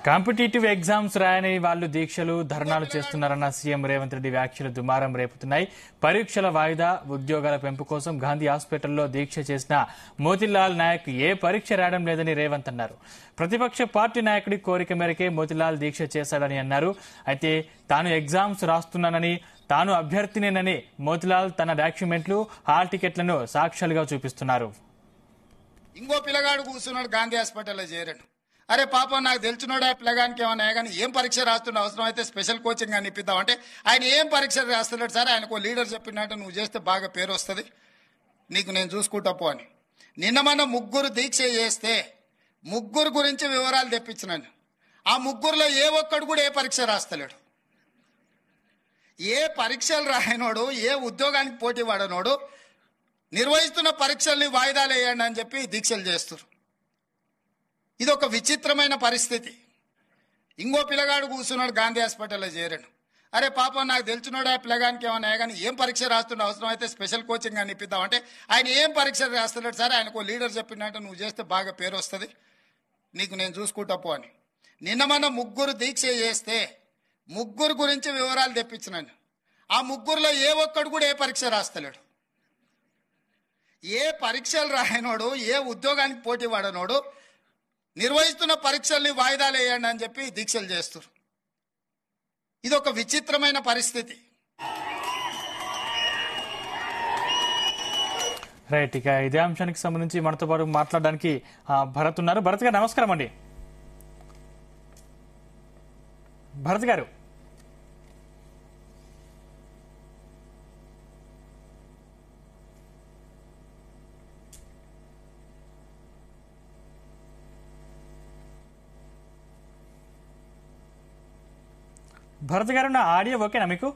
Competitive exams రాయని వాళ్ళు దీక్షలు ధర్నాలు చేస్తున్నారన్న సీఎం రేవంత్ రెడ్డి వ్యాఖ్యలు దుమారం రేపుతున్నాయి. పరీక్షల వాయిదా, ఉద్యోగాల పెంపు కోసం గాంధీ హాస్పిటల్లో దీక్ష చేసిన మోతిలాల్ నాయక్ ఏ పరీక్ష రాయడం లేదని రేవంత్ అన్నారు. ప్రతిపక్ష పార్టీ నాయకుడి కోరిక మేరకే మోతిలాల్ దీక్ష చేశాడని అన్నారు. అయితే తాను ఎగ్జామ్స్ రాస్తున్నానని, తాను అభ్యర్థినేనని మోతిలాల్ తన డాక్యుమెంట్లు, హాల్ టికెట్లను సాక్ష్యాలుగా చూపిస్తున్నారు. ఇంకో పిల్లగాడు కూర్చున్నాడు గాంధీ హాస్పిటల్లో చేరాడు. అరే పాపం నాకు తెలిసినోడు ఆ పిల్లగానికి ఏమన్నా కానీ ఏం పరీక్ష రాస్తున్న అవసరం అయితే స్పెషల్ కోచింగ్ అని ఇప్పిద్దాం అంటే ఆయన ఏం పరీక్ష రాస్తున్నాడు సార్, ఆయనకు లీడర్ చెప్పినట్టు నువ్వు చేస్తే బాగా పేరు వస్తుంది, నీకు నేను చూసుకుంటా పో అని. నిన్న మన ముగ్గురు దీక్ష చేస్తే ముగ్గురు గురించి వివరాలు తెప్పించినాను. ఆ ముగ్గురులో ఏ ఒక్కడు కూడా ఏ పరీక్ష రాస్తలేడు. ఏ పరీక్షలు రాయనోడు, ఏ ఉద్యోగానికి పోటీ పడనోడు నిర్వహిస్తున్న పరీక్షల్ని వాయిదాలు వేయండి అని చెప్పి దీక్షలు చేస్తారు. ఇది ఒక విచిత్రమైన పరిస్థితి. ఇంకో పిల్లగాడు కూర్చున్నాడు గాంధీ హాస్పిటల్లో చేరాడు. అరే పాపం నాకు తెలిసినోడు ఆ పిల్లగానికి ఏమన్నా కానీ ఏం పరీక్ష రాస్తున్న అవసరం అయితే స్పెషల్ కోచింగ్ అని ఇప్పిద్దాం అంటే ఆయన ఏం పరీక్ష రాస్తున్నాడు సార్, ఆయనకు లీడర్ చెప్పినట్టు నువ్వు చేస్తే బాగా పేరు వస్తుంది, నీకు నేను చూసుకుంటా పో అని. నిన్న మన ముగ్గురు దీక్ష చేస్తే ముగ్గురు గురించి వివరాలు తెప్పించినాను. ఆ ముగ్గురులో ఏ ఒక్కడు కూడా ఏ పరీక్ష రాస్తలేడు. ఏ పరీక్షలు రాయనోడు, ఏ ఉద్యోగానికి పోటీ పడనోడు నిర్వహిస్తున్న పరీక్షల్ని వాయిదాలు వేయండి అని చెప్పి దీక్షలు చేస్తారు. ఇది ఒక విచిత్రమైన పరిస్థితి. రైట్, ఇక ఇదే అంశానికి సంబంధించి మనతో పాటు మాట్లాడడానికి భరత్ ఉన్నారు. భరత్ గారు నమస్కారం అండి. భరత్ గారు, భరత్ గారు నా ఆడియో ఓకేనా మీకు?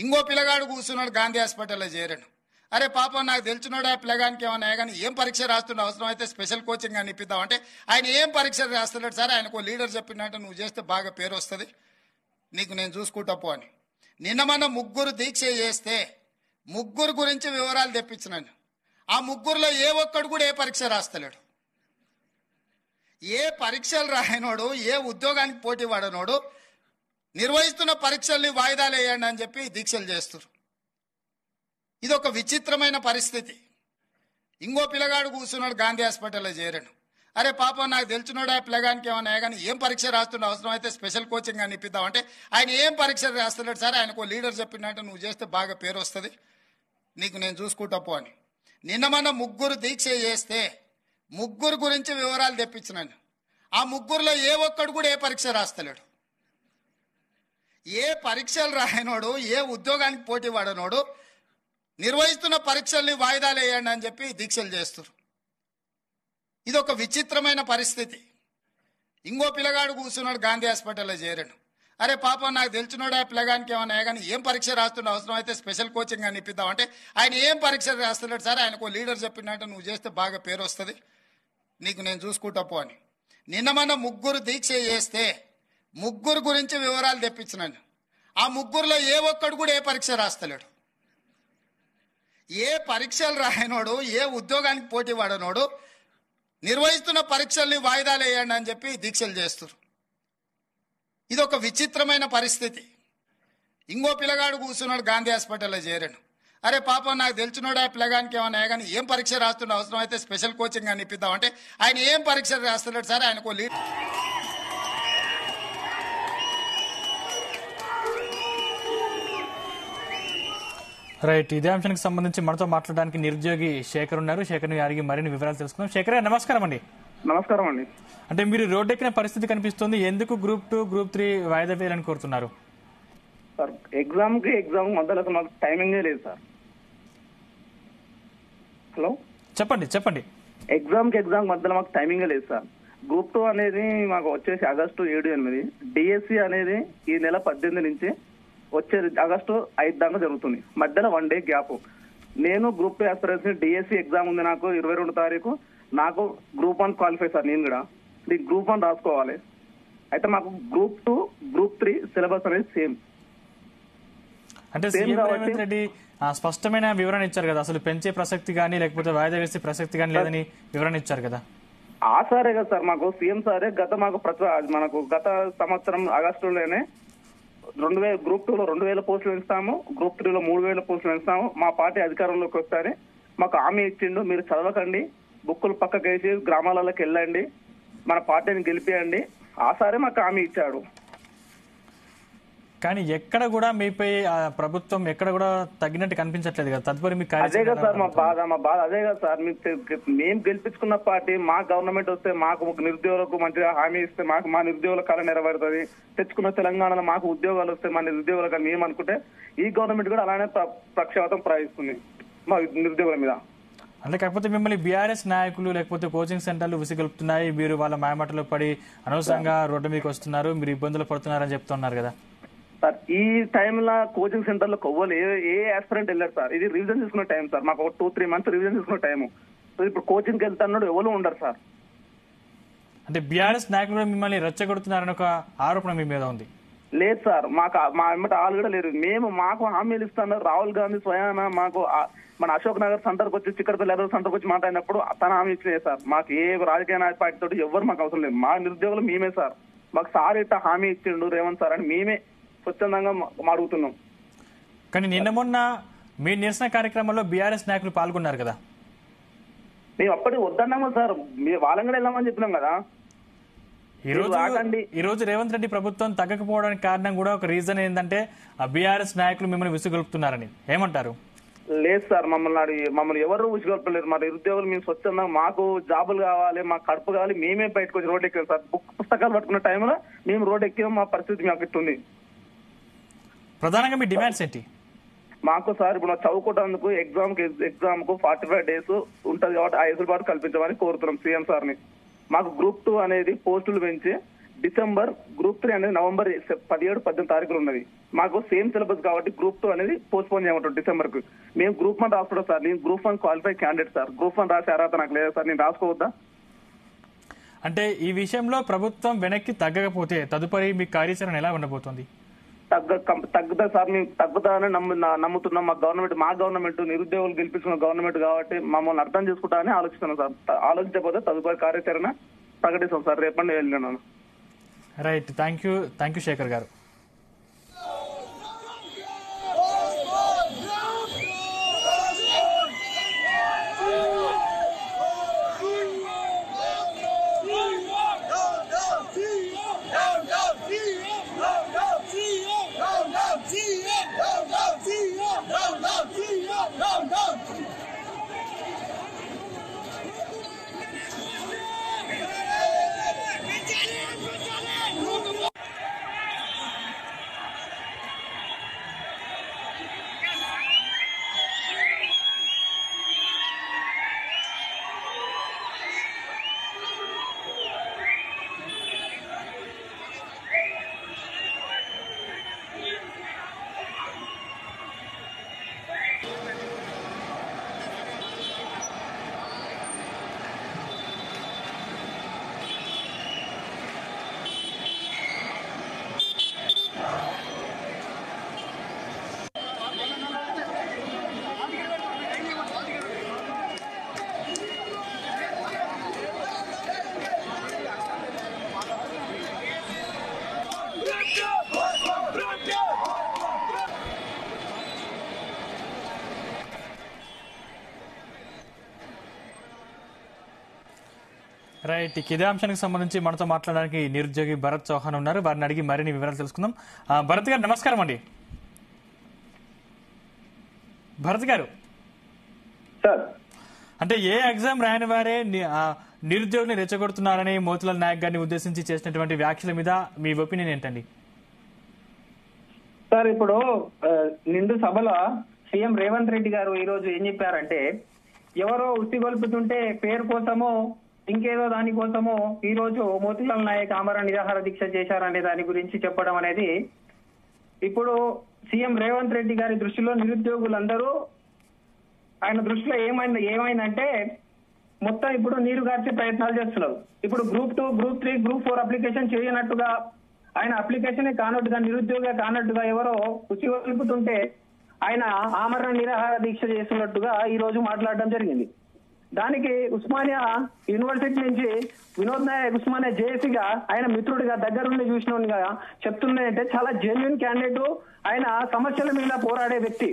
ఇంకో పిల్లగాడు కూర్చున్నాడు గాంధీ హాస్పిటల్లో చేరాడు. అరే పాపం నాకు తెలిసినోడు ఆ పిల్లగానికి ఏమన్నా కానీ ఏం పరీక్ష రాస్తున్న అవసరం అయితే స్పెషల్ కోచింగ్ అని ఇప్పిద్దాం అంటే ఆయన ఏం పరీక్ష రాస్తున్నాడు సార్, ఆయనకు లీడర్ చెప్పినట్టు నువ్వు చేస్తే బాగా పేరు వస్తుంది, నీకు నేను చూసుకుంటా పో అని. నిన్న మన ముగ్గురు దీక్ష చేస్తే ముగ్గురు గురించి వివరాలు తెప్పించినాను. ఆ ముగ్గురులో ఏ ఒక్కడు కూడా ఏ పరీక్ష రాస్తలేడు. ఏ పరీక్షలు రాయనోడు, ఏ ఉద్యోగానికి పోటీ పడనోడు నిర్వహిస్తున్న పరీక్షల్ని వాయిదాలు వేయండి అని చెప్పి దీక్షలు చేస్తారు. ఇది ఒక విచిత్రమైన పరిస్థితి. ఇంకో పిల్లగాడు కూర్చున్నాడు గాంధీ హాస్పిటల్లో చేరాడు. అరే పాపం నాకు తెలిసినోడు ఆ పిల్లగానికి ఏమన్నా కానీ ఏం పరీక్ష రాస్తున్న అవసరం అయితే స్పెషల్ కోచింగ్ అని ఇప్పిద్దాం అంటే ఆయన ఏం పరీక్ష రాస్తున్నాడు సార్, ఆయనకు లీడర్ చెప్పినట్టు నువ్వు చేస్తే బాగా పేరు వస్తుంది, నీకు నేను చూసుకుంటా పో అని. నిన్న మన ముగ్గురు దీక్ష చేస్తే ముగ్గురు గురించి వివరాలు తెప్పించినాను. ఆ ముగ్గురులో ఏ ఒక్కడు కూడా ఏ పరీక్ష రాస్తలేడు. ఏ పరీక్షలు రాయనోడు, ఏ ఉద్యోగానికి పోటీ పడనోడు నిర్వహిస్తున్న పరీక్షల్ని వాయిదాలు వేయండి అని చెప్పి దీక్షలు చేస్తారు. ఇది ఒక విచిత్రమైన పరిస్థితి. ఇంకో పిల్లగాడు కూర్చున్నాడు గాంధీ హాస్పిటల్లో చేరాడు. అరే పాపం నాకు తెలిసినోడు ఆ పిల్లగానికి ఏమన్నా కానీ ఏం పరీక్ష రాస్తున్న అవసరం అయితే స్పెషల్ కోచింగ్ అని ఇప్పిద్దాం అంటే ఆయన ఏం పరీక్ష రాస్తున్నాడు సార్, ఆయనకు లీడర్ చెప్పినట్టు నువ్వు చేస్తే బాగా పేరు వస్తుంది, నీకు నేను చూసుకుంటా పో అని. నిన్న మన ముగ్గురు దీక్ష చేస్తే ముగ్గురు గురించి వివరాలు తెప్పించినాను. ఆ ముగ్గురులో ఏ ఒక్కడు కూడా ఏ పరీక్ష రాస్తలేడు. ఏ పరీక్షలు రాయనోడు, ఏ ఉద్యోగానికి పోటీ పడనోడు నిర్వహిస్తున్న పరీక్షల్ని వాయిదాలు వేయండి అని చెప్పి దీక్షలు చేస్తారు. ఇది ఒక విచిత్రమైన పరిస్థితి. ఇంకో పిల్లగాడు కూర్చున్నాడు గాంధీ హాస్పిటల్లో చేరాడు. అరే పాపం నాకు తెలిసినోడు ఆ పిల్లగానికి ఏమన్నా కానీ ఏం పరీక్ష రాస్తుండే, అవసరం అయితే స్పెషల్ కోచింగ్ అని ఇప్పిద్దామంటే ఆయన ఏం పరీక్ష రాస్తున్నాడు సార్, ఆయనకు లీడ్. రైట్, ఇదే అంశానికి సంబంధించి మనతో మాట్లాడడానికి నిరుద్యోగి శేఖర్ ఉన్నారు. శేఖర్ అడిగి మరిన్ని వివరాలు తెలుసుకుందాం. శేఖర్ నమస్కారం అండి. నమస్కారం అండి. అంటే మీరు రోడ్డెక్కిన పరిస్థితి కనిపిస్తుంది, ఎందుకు గ్రూప్ 2 గ్రూప్ 3 వాయిదా వేయాలని కోరుతున్నారు? సార్ ఎగ్జామ్ మధ్యలో మాకు టైమింగే లేదు సార్. హలో చెప్పండి. ఎగ్జామ్ మధ్యలో మాకు టైమింగే లేదు సార్. గ్రూప్ 2 అనేది మాకు వచ్చేసి ఆగస్టు 7-8, డిఎస్సి అనేది ఈ నెల 18 నుంచి వచ్చే ఆగస్టు 5 దాకా జరుగుతుంది. మధ్యలో 1 డే గ్యాప్. నేను గ్రూప్ 2 ఆస్పిరెన్సీ డిఎస్సి ఎగ్జామ్ ఉంది నాకు 22 తారీఖు. నాకు గ్రూప్ 1 క్వాలిఫై సార్. నేను కూడా గ్రూప్ 1 రాసుకోవాలి. అయితే మాకు గ్రూప్ 2 గ్రూప్ 3 సిలబస్ అనేది సేమ్. అంటే సీఎం రేవంత్ రెడ్డి స్పష్టమైన వివరణ ఇచ్చారు కదా, అసలు పెంచే ప్రసక్తి కానీ లేకపోతే వాయిదా వేసే ప్రసక్తి కానీ లేదని వివరణ ఇచ్చారు కదా. ఆ సారే కదా సార్, మాకు సీఎం సారే మనకు గత సంవత్సరం ఆగస్టులోనే గ్రూప్ 2లో 2000 పోస్టులు ఇస్తాము, గ్రూప్ 3లో 3000 పోస్టులు ఇస్తాము. మా పార్టీ అధికారంలోకి వస్తారే మాకు హామీ ఇచ్చిండు, మీరు చదవకండి, బుక్కులు పక్కకేసి గ్రామాలలోకి వెళ్ళండి, మన పార్టీని గెలిపియండి. ఆ సారే మాకు హామీ ఇచ్చాడు. కానీ ఎక్కడ కూడా మీపై ప్రభుత్వం ఎక్కడ కూడా తగ్గినట్టు కనిపించట్లేదు కదా. తదుపరి మీకు అదే కదా సార్ మా బాధ అదే కదా సార్. మేము గెలిపించుకున్న పార్టీ మా గవర్నమెంట్ వస్తే మాకు నిరుద్యోగులకు మంచిగా హామీ ఇస్తే మా నిరుద్యోగుల కళ నెరవేరుతుంది. తెచ్చుకున్న తెలంగాణలో మాకు ఉద్యోగాలు వస్తే మా నిరుద్యోగులకు మేము అనుకుంటే ఈ గవర్నమెంట్ కూడా అలానే పక్షపాతం ప్రవహిస్తుంది మా నిరుద్యోగుల మీద. అంటే కాకపోతే మిమ్మల్ని బీఆర్ఎస్ నాయకులు లేకపోతే కోచింగ్ సెంటర్లు విసిగొలుపుతున్నాయి, మీరు వాళ్ళ మాయమాటలో పడి అనవసరంగా రోడ్డు మీకు వస్తున్నారు, మీరు ఇబ్బందులు పడుతున్నారని చెప్తున్నారు కదా సార్. ఈ టైంలో కోచింగ్ సెంటర్ లో కొవ్వలు ఏ ఆస్పిరెంట్ వెళ్ళారు సార్. ఇది రివిజన్ తీసుకున్న టైం సార్. మాకు ఒక 2-3 మంత్స్ రివిజన్ తీసుకున్న టైము. ఇప్పుడు కోచింగ్కి వెళ్తున్నాడు ఎవరు ఉండరు సార్. అంటే బీఆర్ఎస్ నాయకులు మిమ్మల్ని రెచ్చగొడుతున్నారని ఒక ఆరోపణ మీ మీద ఉంది. లేదు సార్, మా ఎమ్మట ఆలు కూడా లేరు. మాకు హామీలు ఇస్తున్నారు. రాహుల్ గాంధీ స్వయాన మాకు మన అశోక్ నగర్ సెంటర్కి వచ్చి చిక్కడపల్లి సెంటర్కి వచ్చి మాట్లాడినప్పుడు తన హామీ ఇచ్చినాయి సార్. మాకు ఏ రాజకీయ నాయక పార్టీ తోటి ఎవరు మాకు అవసరం లేదు. మా నిరుద్యోగులు మేమే సార్. మాకు సార్ ఇట్లా హామీ ఇచ్చిండు రేవంత్ సార్ అని మేమే స్వచ్ఛందంగా అడుగుతున్నాం. కానీ నిన్న మొన్న మీ నిరసన కార్యక్రమంలో బీఆర్ఎస్ నాయకులు పాల్గొన్నారు కదా. మేము అప్పటికి వద్దన్నాము సార్, వాళ్ళని కూడా వెళ్ళామని చెప్పినాం కదా. ఈ రోజు రేవంత్ రెడ్డి ప్రభుత్వం తగ్గకపోవడానికి కారణం కూడా ఒక రీజన్ ఏంటంటే ఆ బీఆర్ఎస్ నాయకులు మిమ్మల్ని విసుగొలుపుతున్నారని. ఏమంటారు? లేదు సార్, మమ్మల్ని ఎవరు విసుగొల్పలేరు. మా నిరుద్యోగులు మేము స్వచ్ఛంగా మాకు జాబులు కావాలి, మాకు కడుపు కావాలి, మేమే బయటకు వచ్చి రోడ్ ఎక్కాం సార్. పుస్తకాలు పట్టుకున్న టైంలో మేము రోడ్ ఎక్కాం. మా పరిస్థితి మాకు ఇస్తుంది. ప్రధానంగా మీ డిమాండ్స్ ఏంటి? మాకు సార్ ఇప్పుడు చదువుకోవడానికి ఎగ్జామ్ కు 45 days ఉంటది కాబట్టి ఆ ఎసులుబాటు కల్పించమని కోరుతున్నాం సీఎం సార్ ని. మాకు గ్రూప్ 2 అనేది పోస్టులు పెంచి డిసెంబర్, గ్రూప్ 3 అనేది నవంబర్ 17-18 తారీఖులు ఉన్నది. మాకు సేమ్ సిలబస్ కాబట్టి గ్రూప్ 2 అనేది పోస్ట్ పోన్ చేయమంటారు డిసెంబర్ కు. మేము గ్రూప్ 1 రాసుకుంటాం సార్. నేను group 1 qualify candidate sir. Group 1 రాసే అర్హత నాకు లేదా సార్, నేను రాసుకోవద్దా? అంటే ఈ విషయంలో ప్రభుత్వం వెనక్కి తగ్గకపోతే తదుపరి మీ కార్యాచరణ ఎలా ఉండబోతోంది? తగ్గుతా సార్. మేము తగ్గుతానని నమ్ముతున్నాం. మా గవర్నమెంట్ నిరుద్యోగులు గెలిపించిన గవర్నమెంట్ కాబట్టి మమ్మల్ని అర్థం చేసుకుంటామని ఆలోచిస్తున్నాం సార్. ఆలోచించకపోతే తదుపరి కార్యాచరణ ప్రకటిస్తాం సార్. రేపటి వెళ్ళినాను. రైట్, థ్యాంక్ యూ శేఖర్ గారు. రైట్, ఇదే అంశానికి సంబంధించి మనతో మాట్లాడడానికి నిరుద్యోగి భరత్ చౌహాన్ ఉన్నారు. వారిని అడిగి మరిన్ని వివరాలు తెలుసుకుందాం. భరత్ గారు నమస్కారం అండి. భరత్ గారు, సార్ అంటే ఏ ఎగ్జామ్ రాయని వారే నిరుద్యోగులు రెచ్చగొడుతున్నారని మోతిలాల్ నాయక్ గారిని ఉద్దేశించి చేసినటువంటి వ్యాఖ్యల మీద మీ ఒపీనియన్ ఏంటండి? సార్ ఇప్పుడు నిండు సభలో సీఎం రేవంత్ రెడ్డి గారు ఈ రోజు ఏం చెప్పారంటే, ఎవరో ఉసిగొల్పుతుంటే పేరు కోసమో ఇంకేదో దానికోసమో ఈ రోజు మోతిలాల్ నాయక్ ఆమరణ నిరాహార దీక్ష చేశారనే దాని గురించి చెప్పడం అనేది, ఇప్పుడు సీఎం రేవంత్ రెడ్డి గారి దృష్టిలో నిరుద్యోగులందరూ ఆయన దృష్టిలో ఏమైందంటే మొత్తం ఇప్పుడు నీరు గార్చే ప్రయత్నాలు చేస్తున్నారు. ఇప్పుడు గ్రూప్ 2, గ్రూప్ 3, గ్రూప్ 4 అప్లికేషన్ చేయనట్టుగా, ఆయన అప్లికేషన్ కానట్టుగా, నిరుద్యోగ కానట్టుగా ఎవరో ఉసిగొల్పుతుంటే ఆయన ఆమరణ నిరాహార దీక్ష చేస్తున్నట్టుగా ఈ రోజు మాట్లాడడం జరిగింది. దానికి ఉస్మానియా యూనివర్సిటీ నుంచి వినోద్ నాయక్ ఉస్మానియా జేఏసీగా ఆయన మిత్రుడిగా దగ్గరుండి చూసినోనిగా చెప్తున్నాయంటే చాలా జెన్యున్ క్యాండిడేట్, ఆయన సమస్యల మీద పోరాడే వ్యక్తి.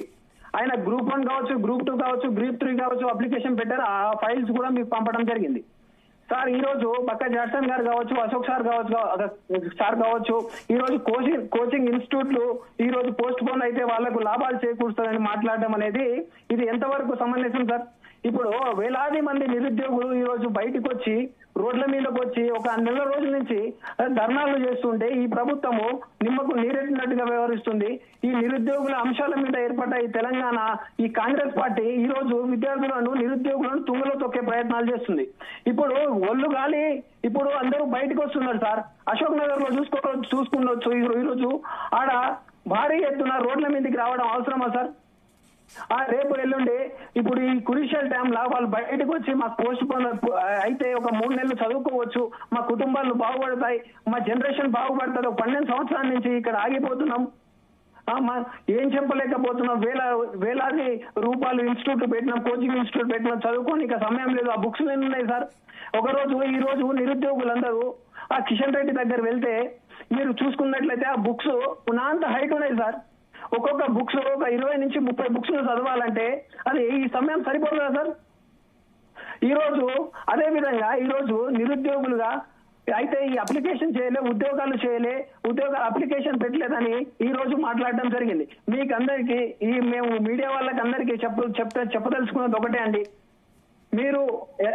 ఆయన గ్రూప్ 1 కావచ్చు, గ్రూప్ 2 కావచ్చు, గ్రూప్ 3 కావచ్చు అప్లికేషన్ పెట్టారు. ఆ ఫైల్స్ కూడా మీకు పంపడం జరిగింది. సార్ ఈ రోజు బక్క జాక్సన్ గారు కావచ్చు, అశోక్ సార్ కావచ్చు ఈ రోజు కోచింగ్ ఇన్స్టిట్యూట్లు ఈ రోజు పోస్ట్ పోన్ అయితే వాళ్లకు లాభాలు చేకూరుస్తారని మాట్లాడడం అనేది ఇది ఎంతవరకు సమంజసం సార్? ఇప్పుడు వేలాది మంది నిరుద్యోగులు ఈ రోజు బయటకు వచ్చి రోడ్ల మీదకి వచ్చి ఒక నెల రోజుల నుంచి ధర్నాలు చేస్తుంటే ఈ ప్రభుత్వము నిమ్మకు నీరెట్టినట్టుగా వ్యవహరిస్తుంది. ఈ నిరుద్యోగుల అంశాల మీద ఏర్పడ్డ ఈ తెలంగాణ ఈ కాంగ్రెస్ పార్టీ ఈ రోజు విద్యార్థులను నిరుద్యోగులను తుంగలో తొక్కే ప్రయత్నాలు చేస్తుంది. ఇప్పుడు ఒళ్ళు గాలి ఇప్పుడు అందరూ బయటకు వస్తున్నారు సార్. అశోక్ నగర్ లో చూసుకుండొచ్చు ఈ రోజు ఆడ భారీ ఎత్తున రోడ్ల మీదకి రావడం అవసరమా సార్? రేపు ఎల్లుండి ఇప్పుడు ఈ కురిషల్ డ్యామ్ లా వాళ్ళు బయటకు వచ్చి మాకు పోస్ట్ పోన్ అయితే ఒక 3 నెలలు చదువుకోవచ్చు, మా కుటుంబాలు బాగుపడతాయి, మా జనరేషన్ బాగుపడుతుంది. 12 సంవత్సరాల నుంచి ఇక్కడ ఆగిపోతున్నాం, ఏం చెప్పలేకపోతున్నాం. వేలాది రూపాయలు ఇన్స్టిట్యూట్ పెట్టినాం, కోచింగ్ ఇన్స్టిట్యూట్ పెట్టినాం, చదువుకొని ఇక సమయం లేదు. ఆ బుక్స్ ఉన్నాయి సార్. ఈ రోజు నిరుద్యోగులందరూ ఆ కిషన్ రెడ్డి దగ్గర వెళ్తే మీరు చూసుకున్నట్లయితే ఆ బుక్స్ ఉన్నంత హైట్ ఉన్నాయి సార్. ఒక్కొక్క బుక్స్ ఒక 20 నుంచి 30 బుక్స్ చదవాలంటే అది ఈ సమయం సరిపోదు కదా సార్? ఈ రోజు అదే విధంగా ఈ రోజు నిరుద్యోగులుగా అయితే ఈ అప్లికేషన్ ఉద్యోగాలు అప్లికేషన్ పెట్టలేదని ఈ రోజు మాట్లాడడం జరిగింది. మీకు అందరికీ మేము మీడియా వాళ్ళకి అందరికీ చెప్పదలుచుకున్నది ఒకటే అండి, మీరు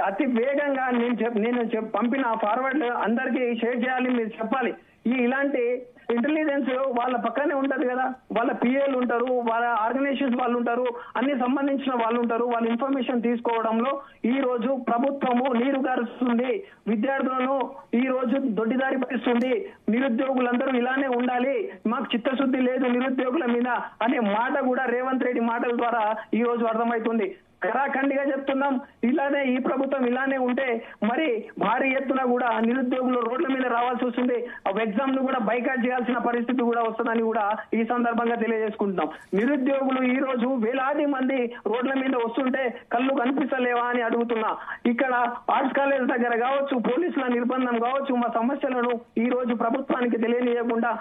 అతి వేగంగా నేను పంపిన ఫార్వర్డ్ అందరికీ షేర్ చేయాలి, మీరు చెప్పాలి. ఇలాంటి ఇంటెలిజెన్స్ వాళ్ళ పక్కనే ఉంటది కదా, వాళ్ళ పిఏలు ఉంటారు, వాళ్ళ ఆర్గనైజేషన్స్ వాళ్ళు ఉంటారు, అన్ని సంబంధించిన వాళ్ళు ఉంటారు. వాళ్ళ ఇన్ఫర్మేషన్ తీసుకోవడంలో ఈ రోజు ప్రభుత్వము నీరు గారుస్తుంది, విద్యార్థులను ఈ రోజు దొడ్డిదారి పడిస్తుంది. నిరుద్యోగులందరూ ఇలానే ఉండాలి, మాకు చిత్తశుద్ధి లేదు నిరుద్యోగుల మీద అనే మాట కూడా రేవంత్ రెడ్డి మాటల ద్వారా ఈ రోజు అర్థమవుతుంది. కరాఖండిగా చెప్తున్నాం, ఇలానే ఈ ప్రభుత్వం ఇలానే ఉంటే మరి భారీ ఎత్తున కూడా నిరుద్యోగులు రోడ్ల మీద రావాల్సి వస్తుంది. ఎగ్జామ్ ను కూడా బైకాట్ చేయాల్సిన పరిస్థితి కూడా వస్తుందని కూడా ఈ సందర్భంగా తెలియజేసుకుంటున్నాం. నిరుద్యోగులు ఈ రోజు వేలాది మంది రోడ్ల మీద వస్తుంటే కళ్ళు కనిపిస్తలేవా అని అడుగుతున్నా. ఇక్కడ ఆర్ట్స్ కాలేజ్ దగ్గర కావచ్చు, పోలీసుల నిర్బంధం కావచ్చు, మా సమస్యలను ఈ రోజు ప్రభుత్వానికి తెలియనియకుండా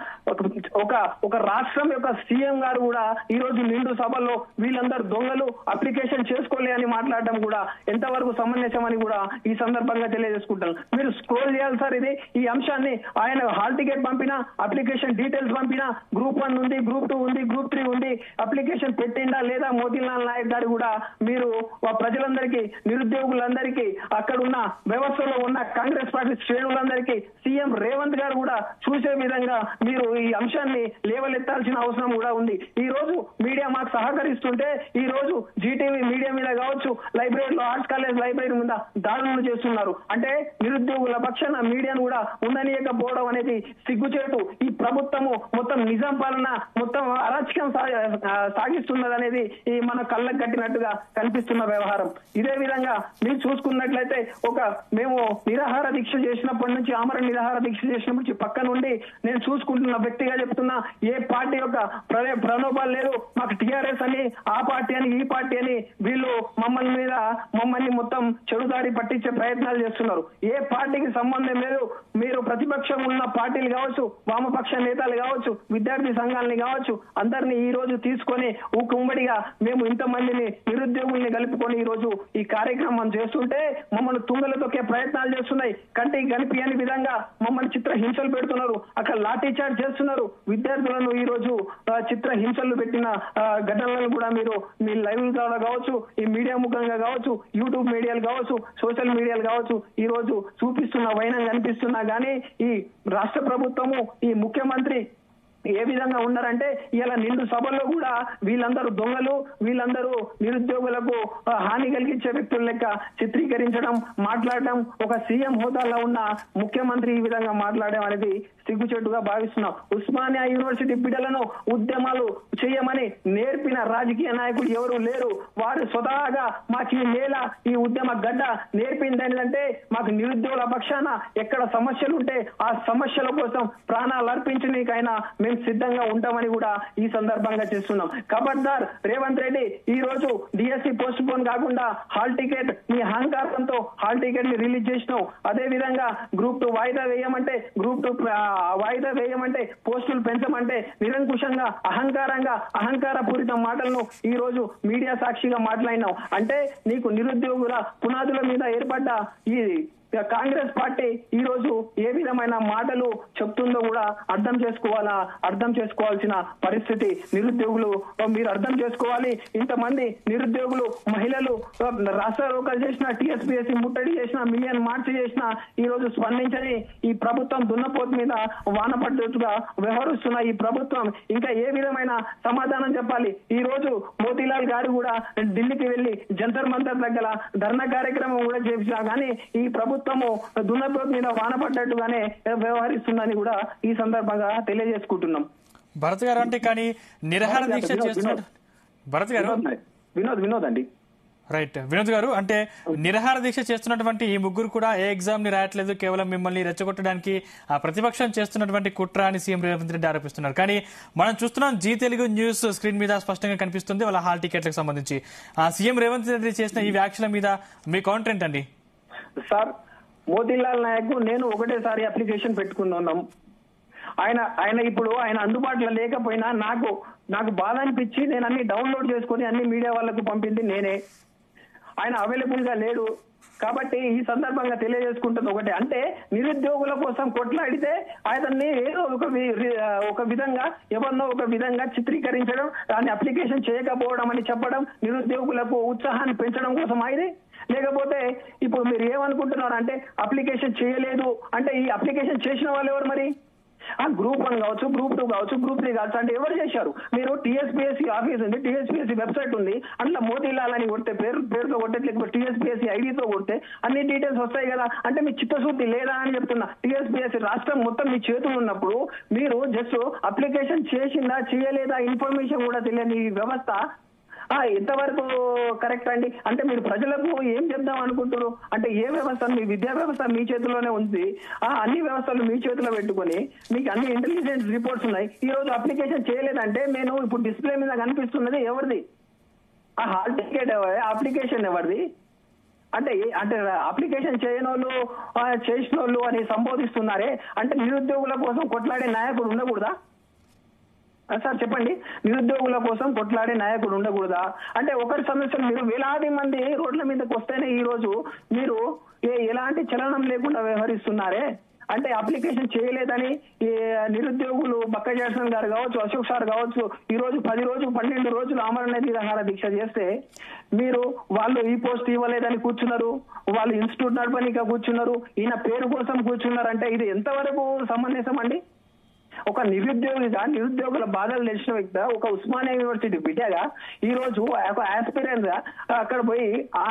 ఒక రాష్ట్రం యొక్క సీఎం గారు కూడా ఈ రోజు నిండు సభలో వీళ్ళందరూ దొంగలు అప్లికేషన్ చేసుకోలే అని మాట్లాడడం కూడా ఎంతవరకు సమంజసం అని కూడా ఈ సందర్భంగా తెలియజేసుకుంటాను. మీరు స్క్రోల్ చేయాలి సార్. ఈ అంశాన్ని ఆయన హాల్ టికెట్ పంపినా, అప్లికేషన్ డీటెయిల్స్ పంపినా, గ్రూప్ 1 ఉంది, గ్రూప్ 2 ఉంది, గ్రూప్ 3 ఉంది, అప్లికేషన్ పెట్టిండా లేదా మోతీలాల్ నాయక్ గారు కూడా మీరు ప్రజలందరికీ నిరుద్యోగులందరికీ అక్కడ ఉన్న వ్యవస్థలో ఉన్న కాంగ్రెస్ పార్టీ శ్రేణులందరికీ సీఎం రేవంత్ గారు కూడా చూసే విధంగా మీరు ఈ అంశాన్ని లేవలెత్తాల్సిన అవసరం కూడా ఉంది. ఈ రోజు మీడియా మాకు సహకరిస్తుంటే ఈ రోజు జీటీవీ మీడియా మీద కావచ్చు, లైబ్రరీలో ఆర్ట్స్ కాలేజ్ లైబ్రరీ మీద దాడులు చేస్తున్నారు. అంటే నిరుద్యోగుల పక్షాన మీడియాను కూడా ఉండనీయకపోవడం అనేది సిగ్గుచేటు. ఈ ప్రభుత్వము మొత్తం నిజాం పాలన మొత్తం అరాచకం సాగిస్తున్నది అనేది ఈ మన కళ్ళకు కట్టినట్టుగా కనిపిస్తున్న వ్యవహారం. ఇదే విధంగా మీరు చూసుకున్నట్లయితే మేము నిరాహార దీక్ష చేసినప్పటి నుంచి, ఆమరణ నిరాహార దీక్ష చేసినప్పటి నుంచి పక్క నుండి నేను చూసుకుంటున్న వ్యక్తిగా చెప్తున్నా, ఏ పార్టీ యొక్క ప్రలోభాలు లేదు. మాకు టీఆర్ఎస్ అని, ఆ పార్టీ అని, ఈ పార్టీ అని వీళ్ళు మమ్మల్ని మొత్తం చెడుదారి పట్టించే ప్రయత్నాలు చేస్తున్నారు. ఏ పార్టీకి సంబంధం లేదు. మీరు ప్రతిపక్షం ఉన్న పార్టీలు కావచ్చు, వామపక్ష నేతలు సంఘాలు కావచ్చు, విద్యార్థి సంఘాలని కావచ్చు, అందరినీ ఈ రోజు తీసుకొని ఉమ్మడిగా మేము ఇంతమందిని నిరుద్యోగుల్ని కలుపుకొని ఈ రోజు ఈ కార్యక్రమం చేస్తుంటే మమ్మల్ని తుంగలు తొక్కే ప్రయత్నాలు చేస్తున్నాయి. కంటికి కనిపించని విధంగా మమ్మల్ని చిత్ర హింసలు పెడుతున్నారు. అక్కడ లాఠీ చార్జ్ చేస్తున్నారు. విద్యార్థులను ఈ రోజు చిత్ర హింసలు పెట్టిన ఘటనలను కూడా మీరు మీ లైవ్ ద్వారా కావచ్చు, ఈ మీడియా ముఖంగా కావచ్చు, యూట్యూబ్ మీడియాలు కావచ్చు, సోషల్ మీడియాలు కావచ్చు, ఈ రోజు చూపిస్తున్న వైనం కనిపిస్తున్నా గానీ ఈ రాష్ట్ర ప్రభుత్వము, ఈ ముఖ్యమంత్రి ఏ విధంగా ఉన్నారంటే ఇలా నిండు సభల్లో కూడా వీళ్ళందరూ దొంగలు, వీళ్ళందరూ నిరుద్యోగులకు హాని కలిగించే వ్యక్తుల లెక్క చిత్రీకరించడం, మాట్లాడడం, ఒక సీఎం హోదాలో ఉన్న ముఖ్యమంత్రి ఈ విధంగా మాట్లాడడం అనేది సిగ్గుచేటుగా భావిస్తున్నాం. ఉస్మానియా యూనివర్సిటీ బిడ్డలను ఉద్యమాలు చేయమని నేర్పిన రాజకీయ నాయకులు ఎవరు లేరు. వారు స్వతహాగా మాకు ఈ నేల, ఈ ఉద్యమ గడ్డ నేర్పింది ఏంటంటే మాకు నిరుద్యోగుల పక్షాన ఎక్కడ సమస్యలు ఉంటే ఆ సమస్యల కోసం ప్రాణాలు అర్పించడానికైనా మేము సిద్ధంగా ఉంటామని కూడా ఈ సందర్భంగా చేస్తున్నాం. ఖబర్దార్ రేవంత్ రెడ్డి, ఈ రోజు డిఎస్సి పోస్ట్ పోన్ కాకుండా హాల్ టికెట్ మీ అహంకారంతో హాల్ టికెట్ ని రిలీజ్ చేసినావు. అదే విధంగా గ్రూప్ 2 వాయిదా వేయమంటే గ్రూప్ 2 వాయిదా వేయమంటే పోస్టులు పెంచమంటే నిరంకుశంగా అహంకారంగా అహంకారపూరిత మాటలను ఈ రోజు మీడియా సాక్షిగా మాట్లాడినావు. అంటే నీకు నిరుద్యోగుల పునాదుల మీద ఏర్పడ్డ ఈ కాంగ్రెస్ పార్టీ ఈ రోజు ఏ విధమైన మాటలు చెప్తుందో కూడా అర్థం చేసుకోవాల్సిన పరిస్థితి నిరుద్యోగులు మీరు అర్థం చేసుకోవాలి. ఇంతమంది నిరుద్యోగులు, మహిళలు రాస్తారోకలు చేసిన, టీఎస్పీఎస్సీ ముట్టడి చేసిన, మిలియన్ మార్చి చేసిన ఈ రోజు స్పందించని ఈ ప్రభుత్వం దున్నపోతు మీద వానపడ్డట్టుగా వ్యవహరిస్తున్న ఈ ప్రభుత్వం ఇంకా ఏ విధమైన సమాధానం చెప్పాలి? ఈ రోజు మోతీలాల్ గారు కూడా ఢిల్లీకి వెళ్లి జంతర్ మంతర్ దగ్గర ధర్నా కార్యక్రమం కూడా చేసినా కానీ ఈ ప్రభుత్వము దున్నపోతు మీద వానపడ్డట్టుగానే వ్యవహరిస్తుందని కూడా ఈ సందర్భంగా తెలియజేసుకుంటున్నాం. భరత్ గారు, అంటే కానీ నిరాహార దీక్ష చేస్తున్నారు భరత్ గారు, వినోద్ అండి, రైట్ వినోద్ గారు, అంటే నిరాహార దీక్ష చేస్తున్నటువంటి ఈ ముగ్గురు కూడా ఏ ఎగ్జామ్ ని రాయట్లేదు, కేవలం మిమ్మల్ని రెచ్చగొట్టడానికి ఆ ప్రతిపక్షం చేస్తున్నటువంటి కుట్ర అని సీఎం రేవంత్ రెడ్డి ఆరోపిస్తున్నారు. కానీ మనం చూస్తున్నాం జీ తెలుగు న్యూస్ స్క్రీన్ మీద స్పష్టంగా కనిపిస్తుంది వాళ్ళ హాల్ టికెట్లకు సంబంధించి సీఎం రేవంత్ రెడ్డి చేసిన ఈ వ్యాఖ్యల మీద మీ కౌంటర్ ఏంటండి? సార్, మోతీలాల్ నాయక్ నేను ఒకటేసారి అప్లికేషన్ పెట్టుకున్నాం. ఆయన ఇప్పుడు ఆయన అందుబాటులో లేకపోయినా నాకు బాధ అనిపించి నేను అన్ని డౌన్లోడ్ చేసుకుని అన్ని మీడియా వాళ్ళకు పంపింది నేనే. ఆయన అవైలబుల్ గా లేడు. కాబట్టి ఈ సందర్భంగా తెలియజేసుకుంటుంది ఒకటే, అంటే నిరుద్యోగుల కోసం కొట్లాడితే ఆయన్ని ఏదో ఒక విధంగా ఎవరినో ఒక విధంగా చిత్రీకరించడం, దాన్ని అప్లికేషన్ చేయకపోవడం అని చెప్పడం, నిరుద్యోగులకు ఉత్సాహాన్ని పెంచడం కోసం ఇది. లేకపోతే ఇప్పుడు మీరు ఏమనుకుంటున్నారు అంటే అప్లికేషన్ చేయలేదు అంటే ఈ అప్లికేషన్ చేసిన వాళ్ళు ఎవరు మరి? గ్రూప్ 1 కావచ్చు, గ్రూప్ 2 కావచ్చు, గ్రూప్ 3 కావచ్చు, అంటే ఎవరు చేశారు? మీరు టీఎస్పీఎస్సీ ఆఫీస్ ఉంది, టీఎస్పీఎస్సీ వెబ్సైట్ ఉంది, అందులో మోతీలాల్ అని కొడితే పేరుతో కొట్టే, లేకపోతే టీఎస్పీఎస్సీ ఐడితో కొడితే అన్ని డీటెయిల్స్ వస్తాయి కదా. అంటే మీ చిత్తశుద్ధి లేదా అని చెప్తున్నా. టీఎస్పీఎస్సీ రాష్ట్రం మొత్తం మీ చేతులు ఉన్నప్పుడు మీరు జస్ట్ అప్లికేషన్ చేసిందా చేయలేదా ఇన్ఫర్మేషన్ కూడా తెలియని ఈ వ్యవస్థ ఎంతవరకు కరెక్ట్ అండి? అంటే మీరు ప్రజలకు ఏం చెప్దాం అనుకుంటారు? అంటే ఏ వ్యవస్థ, మీ విద్యా వ్యవస్థ మీ చేతిలోనే ఉంది. అన్ని వ్యవస్థలు మీ చేతిలో పెట్టుకొని మీకు అన్ని ఇంటెలిజెన్స్ రిపోర్ట్స్ ఉన్నాయి. ఈ రోజు అప్లికేషన్ చేయలేదంటే నేను ఇప్పుడు డిస్ప్లే మీద కనిపిస్తున్నది ఎవరిది? ఆ హాల్ టికెట్ అప్లికేషన్ ఎవరిది? అంటే అప్లికేషన్ చేయనోళ్ళు చేసినోళ్ళు అని సంబోధిస్తున్నారే. అంటే నిరుద్యోగుల కోసం కొట్లాడే నాయకుడు ఉండకూడదా? సార్ చెప్పండి, నిరుద్యోగుల కోసం కొట్లాడే నాయకుడు ఉండకూడదా? అంటే ఒకరి సమస్యలు మీరు వేలాది మంది రోడ్ల మీదకి వస్తేనే ఈ రోజు మీరు ఎలాంటి చలనం లేకుండా వ్యవహరిస్తున్నారే. అంటే అప్లికేషన్ చేయలేదని ఈ నిరుద్యోగులు బక్క జయసన్ గారు కావచ్చు, అశోక్ సార్ కావచ్చు, ఈ రోజు 10 రోజులు 12 రోజులు ఆమరణ నిరాహార దీక్ష చేస్తే మీరు వాళ్ళు ఈ పోస్ట్ ఇవ్వలేదని కూర్చున్నారు, వాళ్ళు ఇన్స్టిట్యూట్ నడపనిక కూర్చున్నారు, ఈయన పేరు కోసం కూర్చున్నారు. అంటే ఇది ఎంతవరకు సమంజసం అండి? ఒక నిరుద్యోగుల బాధలు తెలిసిన వ్యక్తి, ఒక ఉస్మానియా యూనివర్సిటీ బిడ్డగా ఈ రోజు ఒక ఆస్పిరెంట్ గా అక్కడ పోయి ఆ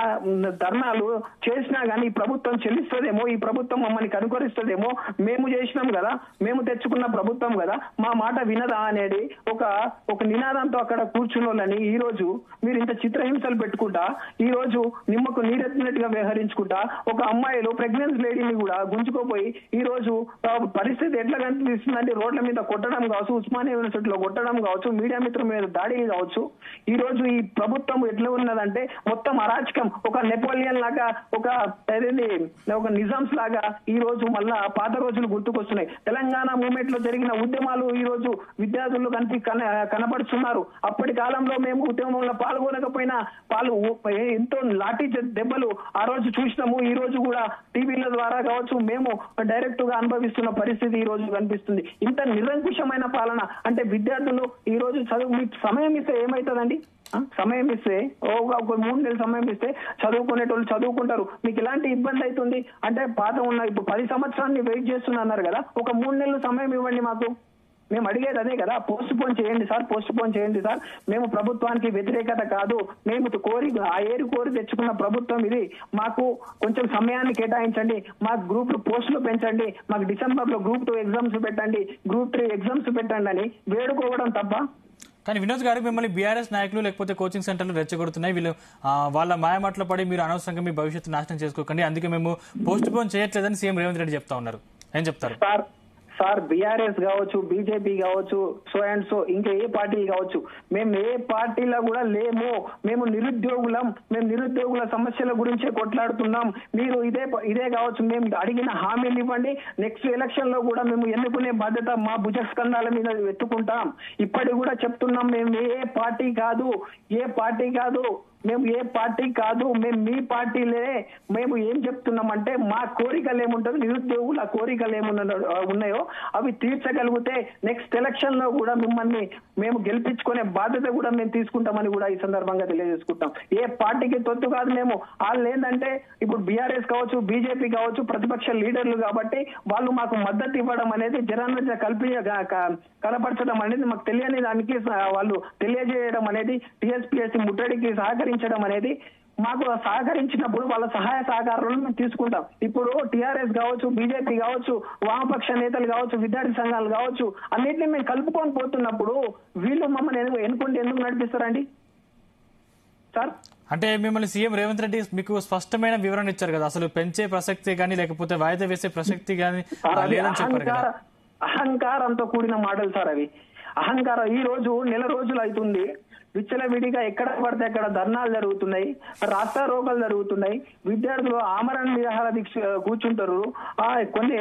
ధర్నాలు చేసినా గానీ ఈ ప్రభుత్వం చెల్లిస్తుందేమో, ఈ ప్రభుత్వం మమ్మల్ని కనుకరిస్తుందేమో, మేము చేసినాం కదా, మేము తెచ్చుకున్న ప్రభుత్వం కదా, మా మాట వినదా అనేది ఒక నినాదంతో అక్కడ కూర్చున్నోళ్ళని ఈ రోజు మీరు ఇంత చిత్రహింసలు పెట్టుకుంటా, ఈ రోజు నిమ్మకు నీరెత్తినట్టుగా వ్యవహరించుకుంటా, ఒక అమ్మాయిలు ప్రెగ్నెన్సీ లేడీని కూడా గుంజుకోపోయి ఈ రోజు పరిస్థితి ఎట్లా కనిపిస్తుందంటే రోడ్ల రోడ్ల మీద కొట్టడం కావచ్చు, ఉస్మానియా యూనివర్సిటీలో కొట్టడం కావచ్చు, మీడియా మిత్రుల మీద దాడి కావచ్చు. ఈ రోజు ఈ ప్రభుత్వం ఎట్లా ఉన్నదంటే మొత్తం అరాచకం, ఒక నెపోలియన్ లాగా, ఒక నిజామ్స్ లాగా ఈ రోజు మళ్ళా పాత రోజులు గుర్తుకొస్తున్నాయి. తెలంగాణ మూవ్మెంట్ లో జరిగిన ఉద్యమాలు ఈ రోజు విద్యార్థులు కనపడుతున్నారు. అప్పటి కాలంలో మేము ఉద్యమంలో పాల్గొనకపోయినా ఎంతో లాఠీ దెబ్బలు ఆ రోజు చూసినాము. ఈ రోజు కూడా టీవీల ద్వారా కావచ్చు మేము డైరెక్ట్ గా అనుభవిస్తున్న పరిస్థితి ఈ రోజు కనిపిస్తుంది. ఇంత నిరంకుశమైన పాలన అంటే విద్యార్థులు ఈ రోజు మీకు సమయం ఇస్తే ఏమవుతుందండి? సమయం ఇస్తే ఒక 3 నెలల సమయం ఇస్తే చదువుకునేటోళ్ళు చదువుకుంటారు. మీకు ఎలాంటి ఇబ్బంది అవుతుంది అంటే పాత ఉన్న ఇప్పుడు 10 సంవత్సరాన్ని వెయిట్ చేస్తున్నారు కదా, ఒక 3 నెలల సమయం ఇవ్వండి మాకు. మేము అడిగేది అదే కదా, పోస్ట్ పోన్ చేయండి సార్. మేము ప్రభుత్వానికి వ్యతిరేకత కాదు, మేము కోరి తెచ్చుకున్న ప్రభుత్వం ఇది. మాకు కొంచెం సమయాన్ని కేటాయించండి, మాకు గ్రూప్ 2 పోస్టులు పెంచండి, మాకు డిసెంబర్ లో గ్రూప్ 2 ఎగ్జామ్స్ పెట్టండి, గ్రూప్ 3 ఎగ్జామ్స్ పెట్టండి అని వేడుకోవడం తప్ప. కానీ వినోద్ గారు, మిమ్మల్ని బీఆర్ఎస్ నాయకులు లేకపోతే కోచింగ్ సెంటర్లు రెచ్చగొడుతున్నాయి. వీళ్ళు వాళ్ళ మాయమాటలు పడి మీరు అనవసరంగా మీ భవిష్యత్తు నాశనం చేసుకోకండి, అందుకే మేము పోస్ట్ పోన్ చేయట్లేదని సీఎం రేవంత్ రెడ్డి చెప్తా ఉన్నారు. ఏం చెప్తారు సార్? బీఆర్ఎస్ కావచ్చు, బీజేపీ కావచ్చు, సో అండ్ సో ఇంకా ఏ పార్టీలు కావచ్చు, మేము ఏ పార్టీలో కూడా లేము. మేము నిరుద్యోగుల సమస్యల గురించే కొట్లాడుతున్నాం. మీరు ఇదే కావచ్చు, మేము అడిగిన హామీలు ఇవ్వండి, నెక్స్ట్ ఎలక్షన్ లో కూడా మేము ఎన్నుకునే బాధ్యత మా భుజస్కంధాల మీద ఎత్తుకుంటాం. ఇప్పటికి కూడా చెప్తున్నాం, మేము ఏ పార్టీ కాదు, మేము మీ పార్టీలే. మేము ఏం చెప్తున్నామంటే మా కోరికలు ఏముంటాయో, నిరుద్యోగుల కోరికలు ఉన్నాయో అవి తీర్చగలిగితే నెక్స్ట్ ఎలక్షన్ లో కూడా మిమ్మల్ని మేము గెలిపించుకునే బాధ్యత కూడా మేము తీసుకుంటామని కూడా ఈ సందర్భంగా తెలియజేసుకుంటాం. ఏ పార్టీకి తొత్తు కాదు మేము. వాళ్ళు ఏంటంటే ఇప్పుడు బీఆర్ఎస్ కావచ్చు, బీజేపీ కావచ్చు, ప్రతిపక్ష లీడర్లు కాబట్టి వాళ్ళు మాకు మద్దతు ఇవ్వడం అనేది జనాన్ని కనపరచడం అనేది మాకు తెలియని దానికి వాళ్ళు తెలియజేయడం అనేది, టీఎస్పీఎస్సీ ముట్టడికి సహకరించడం అనేది మాకు సహకరించినప్పుడు వాళ్ళ సహాయ సహకారాలను మేము తీసుకుంటాం. ఇప్పుడు టీఆర్ఎస్ కావచ్చు, బీజేపీ కావచ్చు, వామపక్ష నేతలు కావచ్చు, విద్యార్థి సంఘాలు కావచ్చు, అన్నింటినీ మేము కలుపుకొని పోతున్నప్పుడు వీళ్ళు మమ్మల్ని ఎన్నుకుంటే ఎందుకు నడిపిస్తారండి సార్? అంటే మిమ్మల్ని సీఎం రేవంత్ రెడ్డి మీకు స్పష్టమైన వివరణ ఇచ్చారు కదా, అసలు పెంచే ప్రసక్తి కానీ లేకపోతే వాయిదా వేసే ప్రసక్తి కానీ లేదని చెప్పారు కదా. అహంకారంతో కూడిన మాటలు సార్ అవి. అహంకారం. ఈ రోజు నెల రోజులు అవుతుంది, విచ్చలవిడిగా ఎక్కడ పడితే అక్కడ ధర్నాలు జరుగుతున్నాయి, రాస్తారోకలు జరుగుతున్నాయి, విద్యార్థులు ఆమరణ నిరాహార దీక్ష కూర్చుంటారు, కొన్ని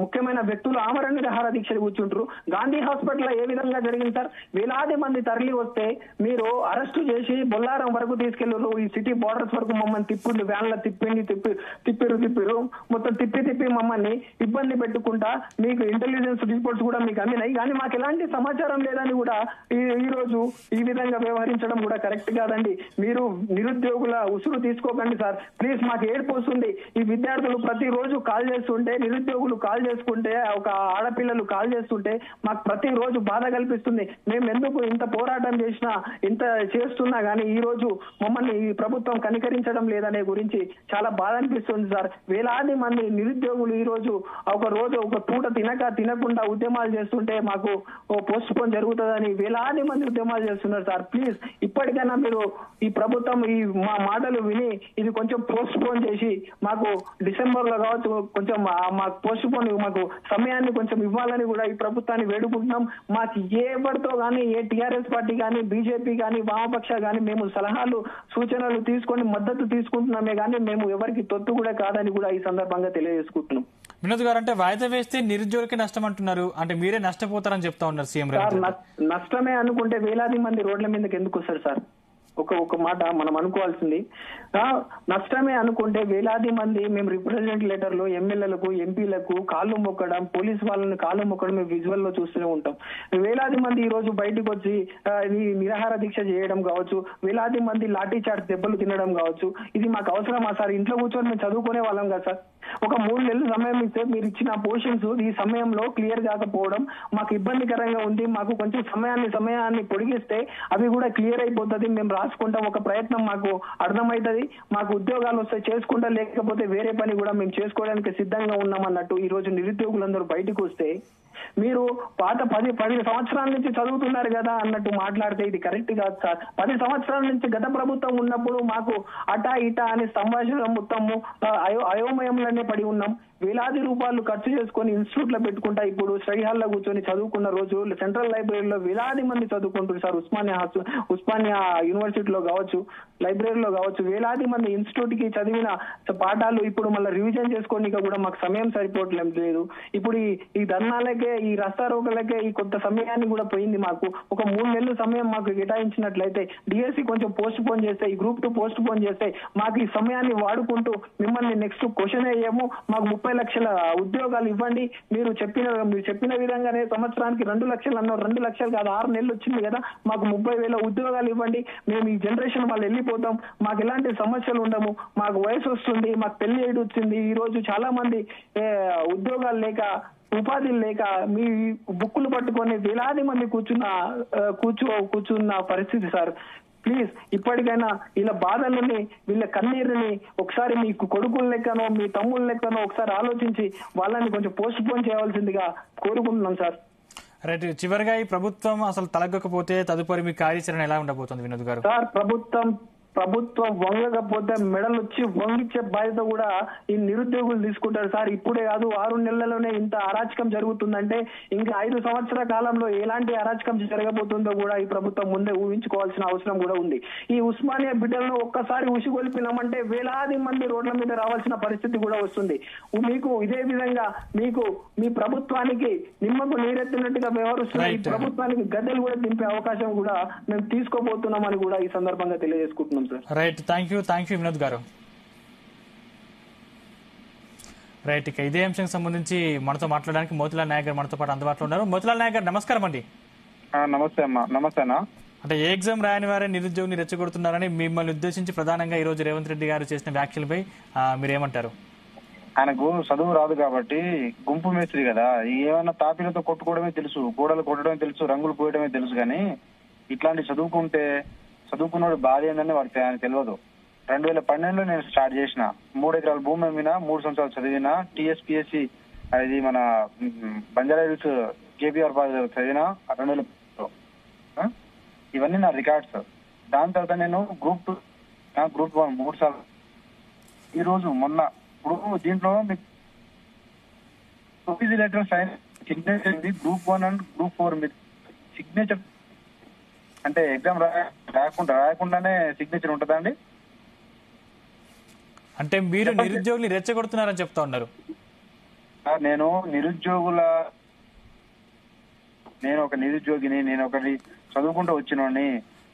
ముఖ్యమైన వ్యక్తులు ఆమరణ నిరాహార దీక్షలు కూర్చుంటారు. గాంధీ హాస్పిటల్ ఏ విధంగా జరిగింది సార్? వేలాది మంది తరలి వస్తే మీరు అరెస్టు చేసి బొల్లారం వరకు తీసుకెళ్లారు, ఈ సిటీ బోర్డర్స్ వరకు మమ్మల్ని తిప్పిండు, వ్యాన్ల తిప్పిరు మొత్తం తిప్పి మమ్మల్ని ఇబ్బంది పెట్టుకుంటా. మీకు ఇంటెలిజెన్స్ రిపోర్ట్స్ కూడా మీకు అందినాయి, కానీ మాకు ఎలాంటి సమాచారం లేదని కూడా ఈ రోజు ఈ విధంగా వ్యవహరించడం కూడా కరెక్ట్ కాదండి. మీరు నిరుద్యోగుల ఉసురు తీసుకోకండి సార్, ప్లీజ్. మాకు ఏడుపు వస్తుంది. ఈ విద్యార్థులు ప్రతిరోజు కాల్ చేస్తుంటే, నిరుద్యోగులు కాల్ చేసుకుంటే, ఒక ఆడపిల్లలు కాల్ చేస్తుంటే మాకు ప్రతిరోజు బాధ కల్పిస్తుంది. మేము ఎందుకు ఇంత పోరాటం చేసినా, ఇంత చేస్తున్నా గానీ ఈ రోజు మమ్మల్ని ఈ ప్రభుత్వం కనికరించడం లేదనే గురించి చాలా బాధ అనిపిస్తుంది సార్. వేలాది మంది నిరుద్యోగులు ఈ రోజు ఒక పూట తినకుండా ఉద్యమాలు చేస్తుంటే మాకు పోస్ట్ పోన్ జరుగుతుందని వేలాది మంది ఉద్యమాలు చేస్తున్నారు సార్. ప్లీజ్ ఇప్పటికైనా మీరు ఈ ప్రభుత్వం మా మాటలు విని ఇది కొంచెం పోస్ట్ పోన్ చేసి మాకు డిసెంబర్ లో కావచ్చు కొంచెం మాకు పోస్ట్ పోన్ మాకు సమయాన్ని కొంచెం ఇవ్వాలని కూడా ఈ ప్రభుత్వాన్ని వేడుకుంటున్నాం. మాకు ఎవరితో కానీ, ఏ టీఆర్ఎస్ పార్టీ కానీ, బీజేపీ కానీ, వామపక్ష కానీ మేము సలహాలు సూచనలు తీసుకొని మద్దతు తీసుకుంటున్నామే కానీ మేము ఎవరికి తొత్తు కూడా కాదని కూడా ఈ సందర్భంగా తెలియజేసుకుంటున్నాం. వినోద్ గారు, అంటే వాయిదా వేస్తే నిరుద్యోగులకి నష్టం అంటున్నారు, అంటే మీరే నష్టపోతారని చెప్తా ఉన్నారు సీఎం రేవంత్ రెడ్డి. నష్టమే అనుకుంటే వేలాది మంది రోడ్ల మీదకి ఎందుకు వస్తారు సార్? ఒక మాట మనం అనుకోవాల్సింది, నష్టమే అనుకుంటే వేలాది మంది మేము రిప్రజెంట్ లెటర్లు ఎమ్మెల్యేలకు, ఎంపీలకు కాళ్ళు మొక్కడం, పోలీసు వాళ్ళని కాళ్ళు మొక్కడం మేము విజువల్ లో చూస్తూనే ఉంటాం. వేలాది మంది ఈ రోజు బయటకు వచ్చి నిరాహార దీక్ష చేయడం కావచ్చు, వేలాది మంది లాఠీ చార్జ్ దెబ్బలు తినడం కావచ్చు. ఇది మాకు అవసరమా సార్? ఇంట్లో కూర్చొని మేము చదువుకునే వాళ్ళం కదా సార్. ఒక 3 నెలలు సమయం ఇస్తే మీరు ఇచ్చిన పోర్షన్స్ ఈ సమయంలో క్లియర్ కాకపోవడం మాకు ఇబ్బందికరంగా ఉంది. మాకు కొంచెం సమయాన్ని పొడిగిస్తే అవి కూడా క్లియర్ అయిపోతుంది, మేము రాసుకుంటాం. ఒక ప్రయత్నం మాకు అర్థమవుతుంది, మాకు ఉద్యోగాలు వస్తే చేసుకుంటా, లేకపోతే వేరే పని కూడా మేము చేసుకోవడానికి సిద్ధంగా ఉన్నాం అన్నట్టు ఈ రోజు నిరుద్యోగులందరూ బయటకు వస్తే మీరు పాత 10 సంవత్సరాల నుంచి చదువుతున్నారు కదా అన్నట్టు మాట్లాడితే ఇది కరెక్ట్ కాదు సార్. 10 సంవత్సరాల నుంచి గత ప్రభుత్వం ఉన్నప్పుడు మాకు అటా ఇటా అనే సంభాషణ మొత్తము అయోమయంలోనే పడి ఉన్నాం. వేలాది రూపాయలు ఖర్చు చేసుకొని ఇన్స్టిట్యూట్ లో పెట్టుకుంటా ఇప్పుడు స్టడీ హాల్ లో కూర్చొని చదువుకున్న రోజు సెంట్రల్ లైబ్రరీలో వేలాది మంది చదువుకుంటారు సార్. ఉస్మానియా యూనివర్సిటీలో కావచ్చు, లైబ్రరీలో కావచ్చు, వేలాది మంది ఇన్స్టిట్యూట్ కి చదివిన పాఠాలు ఇప్పుడు మళ్ళీ రివిజన్ చేసుకోనిక కూడా మాకు సమయం సరిపోవట్లేదు. ఇప్పుడు ఈ ధర్నాలకే, ఈ రస్తారోకలకే ఈ కొంత సమయాన్ని కూడా పోయింది. మాకు ఒక 3 నెలల సమయం మాకు కేటాయించినట్లయితే, డిఎస్సి కొంచెం పోస్ట్ పోన్ చేస్తే, ఈ గ్రూప్ 2 పోస్ట్ పోన్ చేస్తే మాకు ఈ సమయాన్ని వాడుకుంటూ మిమ్మల్ని నెక్స్ట్ క్వశ్చన్ అయ్యాము, మాకు 30 లక్షల ఉద్యోగాలు ఇవ్వండి, మీరు చెప్పిన విధంగానే సంవత్సరానికి 2 లక్షలు అన్నారు, 2 లక్షలు కాదు 6 నెలలు వచ్చింది కదా, మాకు 30,000 ఉద్యోగాలు ఇవ్వండి, మేము ఈ జనరేషన్ వాళ్ళు వెళ్ళిపోతాం, మాకు ఎలాంటి సమస్యలు ఉండము, మాకు వయసు వస్తుంది, మాకు పెళ్లి ఏడు వచ్చింది. ఈ రోజు చాలా మంది ఉద్యోగాలు లేక, ఉపాధి లేక మీ బుక్కులు పట్టుకొని వేలాది మంది కూర్చున్న పరిస్థితి సార్. ప్లీజ్ ఇప్పటికైనా వీళ్ళ బాధలని, వీళ్ళ కన్నీరుని ఒకసారి మీ కొడుకుల లెక్కనో, మీ తమ్ముళ్ళ లెక్కనో ఒకసారి ఆలోచించి వాళ్ళని కొంచెం పోస్ట్ పోన్ చేయవలసిందిగా కోరుకుంటున్నాం సార్. రైట్. చివరిగా ఈ ప్రభుత్వం అసలు తలగకపోతే తదుపరి మీ కార్యాచరణ ఎలా ఉండబోతుంది వినోద్ గారు? సార్, ప్రభుత్వం వంగకపోతే మెడలు వచ్చి వంగిచ్చే బాధ్యత కూడా ఈ నిరుద్యోగులు తీసుకుంటారు సార్. ఇప్పుడే కాదు, 6 నెలల్లోనే ఇంత అరాచకం జరుగుతుందంటే ఇంకా 5 సంవత్సరాల కాలంలో ఎలాంటి అరాచకం జరగబోతుందో కూడా ఈ ప్రభుత్వం ముందే ఊహించుకోవాల్సిన అవసరం కూడా ఉంది. ఈ ఉస్మానియా బిడ్డలను ఒక్కసారి ఉసిగొల్పినామంటే వేలాది మంది రోడ్ల మీద రావాల్సిన పరిస్థితి కూడా వస్తుంది. మీకు ఇదే విధంగా మీ ప్రభుత్వానికి నిమ్మకు నీరెత్తినట్టుగా వ్యవహరిస్తున్న ఈ ప్రభుత్వానికి గద్దెలు కూడా దింపే అవకాశం కూడా మేము తీసుకోబోతున్నామని కూడా ఈ సందర్భంగా తెలియజేసుకుంటున్నాం. రైట్. థ్యాంక్ యూ వినోద్ గారు. రైట్. ఇక ఇదే అంశం సంబంధించి మనతో మాట్లాడడానికి మోతిలాల్ నాయక్ గారు మనతో పాటు అందుబాటులో ఉన్నారు. మోతిలాల్ నాయక్ గారు నమస్కారం అండి. నమస్తే అమ్మా. నమస్తేనా. అంటే ఏ ఎగ్జామ్ రాయని వారే నిరుద్యోగిని రెచ్చగొడుతున్నారని మిమ్మల్ని ఉద్దేశించి ప్రధానంగా ఈ రోజు రేవంత్ రెడ్డి గారు చేసిన వ్యాఖ్యలపై మీరేమంటారు? ఆయనకు చదువు రాదు కాబట్టి గుంపు మేస్త్రి కదా, ఏమైనా తాపీలతో కొట్టుకోవడమే తెలుసు, గోడలు కొట్టడమే తెలుసు, రంగులు పోయడమే తెలుసు. కానీ ఇట్లాంటి చదువుకున్నోడు బాధ ఏందని వాడికి ఆయన తెలియదు. 2012లో నేను స్టార్ట్ చేసిన 3 ఎకరాల భూమి అమ్మిన, 3 సంవత్సరాలు చదివిన, TSPSC అది మన బంజారా హిల్స్ KPR చదివిన 2000. ఇవన్నీ నా రికార్డ్స్. దాని తర్వాత నేను గ్రూప్ 1 3 సార్లు. ఈ రోజు మొన్న ఇప్పుడు దీంట్లో మీకు లెటర్ సైన్ సిగ్నేచర్ ఉంది. గ్రూప్ 1 అండ్ గ్రూప్ 4 మీద సిగ్నేచర్ అంటే ఎగ్జామ్ రాయకుండానే సిగ్నేచర్ ఉంటుందా అండి? అంటే మీరు నిరుద్యోగులు రెచ్చగొడుతున్నారని చెప్తా ఉన్నారు. నేను ఒక నిరుద్యోగిని, నేను ఒకటి చదువుకుంటూ వచ్చినోడిని.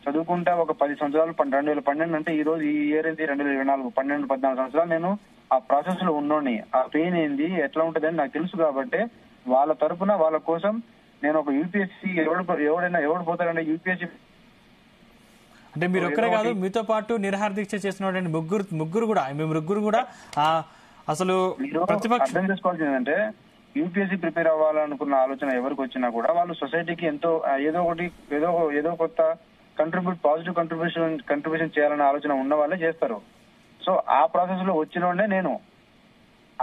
చదువుకుంటా ఒక 10 సంవత్సరాలు 2012 అంటే ఈ రోజు ఈ ఇయర్ ఏంటి 2024 12-14 సంవత్సరాలు నేను ఆ ప్రాసెస్ లో ఉన్నోడిని. ఆ పెయిన్ ఏంది, ఎట్లా ఉంటది అని నాకు తెలుసు. కాబట్టి వాళ్ళ తరఫున, వాళ్ళ కోసం నేను ఒక యూపీఎస్సీ ఎవడు పోతారంటే యూపీఎస్సీ అంటే మీరు ఒక్కరే కాదు, మీతో పాటు నిరాహార దీక్ష చేసిన ముగ్గురు కూడా అసలు అర్థం చేసుకోవాల్సింది ఏంటంటే, యూపీఎస్సీ ప్రిపేర్ అవ్వాలనుకున్న ఆలోచన ఎవరికి వచ్చినా కూడా వాళ్ళు సొసైటీకి ఎంతో ఏదో కొత్త పాజిటివ్ కంట్రిబ్యూషన్ చేయాలనే ఆలోచన ఉన్న వాళ్ళే చేస్తారు. సో ఆ ప్రాసెస్ లో వచ్చిన నేను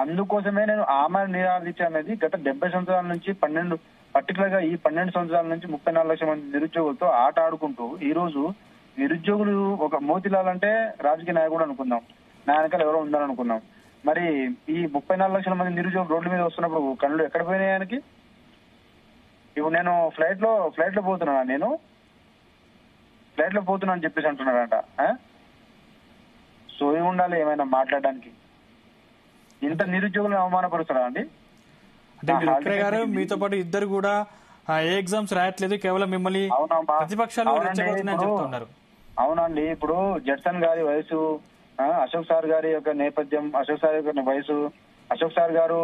అందుకోసమే నేను ఆమె నిరాహార దీక్ష అనేది గత 70 సంవత్సరాల నుంచి పర్టికులర్ గా ఈ 12 సంవత్సరాల నుంచి 34 లక్షల మంది నిరుద్యోగులతో ఆట ఆడుకుంటూ ఈ రోజు నిరుద్యోగులు ఒక మోతిలాల్ అంటే రాజకీయ నాయకుడు అనుకుందాం, నా వెనకాల ఎవరో ఉందని మరి ఈ 34 లక్షల మంది నిరుద్యోగులు రోడ్ల మీద వస్తున్నప్పుడు కళ్ళు ఎక్కడ పోయినాయి ఆయనకి? ఇప్పుడు నేను ఫ్లైట్ లో పోతున్నా, నేను ఫ్లైట్ లో పోతున్నా అని చెప్పేసి అంటున్నాడంట. సోయి ఉండాలి ఏమైనా మాట్లాడడానికి. ఇంత నిరుద్యోగులను అవమానపరుస్తారా అండి? అంటే గారు మీతో పాటు ఇద్దరు కూడా ఏ ఎగ్జామ్స్ రాయట్లేదు, కేవలం మిమ్మల్ని ప్రతిపక్షాలు రెచ్చగొడుతున్నాయని చెప్తున్నారు. అవునండి. ఇప్పుడు జడ్సన్ గారి వయసు, అశోక్ సార్ గారి యొక్క నేపథ్యం, అశోక్ సార్ యొక్క వయసు, అశోక్ సార్ గారు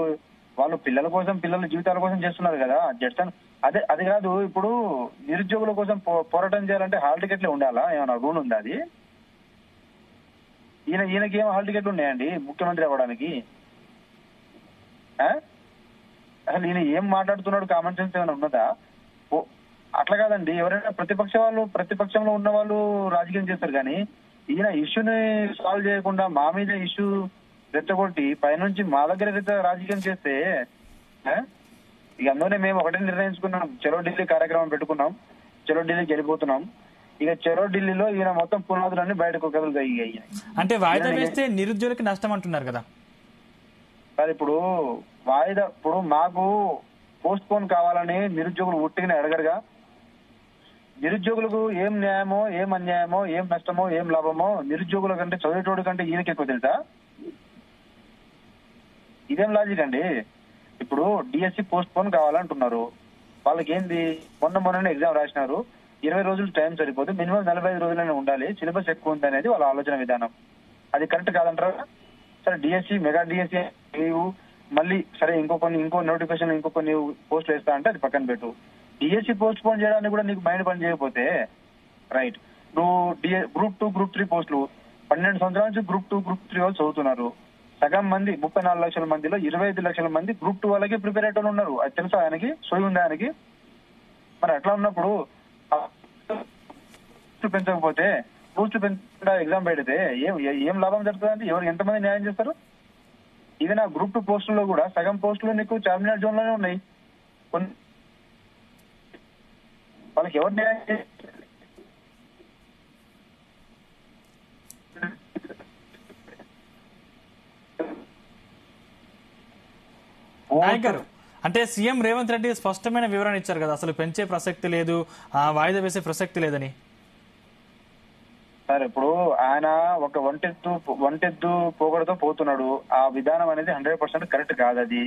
వాళ్ళు పిల్లల జీవితాల కోసం చేస్తున్నారు కదా. జడ్సన్ అది కాదు. ఇప్పుడు నిరుద్యోగుల కోసం పోరాటం చేయాలంటే హాల్ టికెట్లే ఉండాలా? ఏమైనా రూల్ ఉందా అది? ఈయనకి ఏమో హాల్ టికెట్లు ఉన్నాయండి ముఖ్యమంత్రి అవ్వడానికి? అసలు ఈయన ఏం మాట్లాడుతున్నాడు? కామన్ సెన్స్ ఏమైనా ఉన్నదా? అట్లా కాదండి. ఎవరైనా ప్రతిపక్షంలో ఉన్న వాళ్ళు రాజకీయం చేస్తారు. కానీ ఈయన ఇష్యూని సాల్వ్ చేయకుండా మా మీద ఇష్యూ రెచ్చగొట్టి పైనుంచి మా దగ్గర రాజకీయం చేస్తే ఇక అందులోనే మేము ఒకటే నిర్ణయించుకున్నాం. చలో ఢిల్లీ కార్యక్రమం పెట్టుకున్నాం, చలో ఢిల్లీకి వెళ్ళిపోతున్నాం. ఇక చలో ఢిల్లీలో ఈయన మొత్తం పునాదులన్నీ బయటకు కదులుతాయి. అంటే వాయిదా వేస్తే నిరుద్యోగులకి నష్టం అంటున్నారు కదా సార్ ఇప్పుడు వాయిదా ఇప్పుడు మాకు పోస్ట్ పోన్ కావాలని నిరుద్యోగులు ఉట్టిగానే అడగరుగా. నిరుద్యోగులకు ఏం న్యాయమో ఏం అన్యాయమో ఏం నష్టమో ఏం లాభమో నిరుద్యోగుల కంటే చదివేటోడి కంటే ఈయనకి ఎక్కువ తెలుసా? ఇదేం లాజిక్ అండి? ఇప్పుడు డిఎస్సి పోస్ట్ పోన్ కావాలంటున్నారు, వాళ్ళకి ఏంది మొన్ననే ఎగ్జామ్ రాసినారు, 20 రోజులు టైం సరిపోదు, మినిమం 45 రోజులైనా ఉండాలి, సిలబస్ ఎక్కువ ఉంది అనేది వాళ్ళ ఆలోచన విధానం. అది కరెక్ట్ కాదంటారా? సరే డిఎస్సి మెగా డిఎస్సి నీవు మళ్ళీ సరే ఇంకో నోటిఫికేషన్ ఇంకో కొన్ని పోస్టులు వేస్తా అంటే అది పక్కన పెట్టు. డిఎస్సి పోస్ట్ పోన్ చేయడానికి కూడా నీకు మైండ్ పని చేయకపోతే రైట్. నువ్వు గ్రూప్ 2 గ్రూప్ 3 పోస్టులు 12 సంవత్సరాల నుంచి గ్రూప్ 2 గ్రూప్ 3 వాళ్ళు చదువుతున్నారు. సగం మంది 34 లక్షల మందిలో 25 లక్షల మంది గ్రూప్ 2 వాళ్ళకి ప్రిపేర్ అయ్యే వాళ్ళు ఉన్నారు. అది తెలుసా ఆయనకి? సోయి ఉంది ఆయనకి? మరి అట్లా ఉన్నప్పుడు పెంచకపోతే పోస్టు పెంచకుండా ఎగ్జామ్ పెడితే ఏం లాభం జరుగుతుంది? ఎవరు ఎంతమంది న్యాయం చేస్తారు? ఈవెన్ ఆ గ్రూప్ 2 పోస్టుల్లో కూడా సగం పోస్టులు నీకు చార్మినార్ జోన్ లోనే ఉన్నాయి. వాళ్ళకి ఎవరు న్యాయం నాయక్ గారు, అంటే సీఎం రేవంత్ రెడ్డి స్పష్టమైన వివరణ ఇచ్చారు కదా, అసలు పెంచే ప్రసక్తి లేదు, వాయిదా వేసే ప్రసక్తి లేదని. సార్ ఇప్పుడు ఆయన ఒక ఒంటెద్దు పోగొడతో పోతున్నాడు. ఆ విధానం అనేది 100% కరెక్ట్ కాదు. అది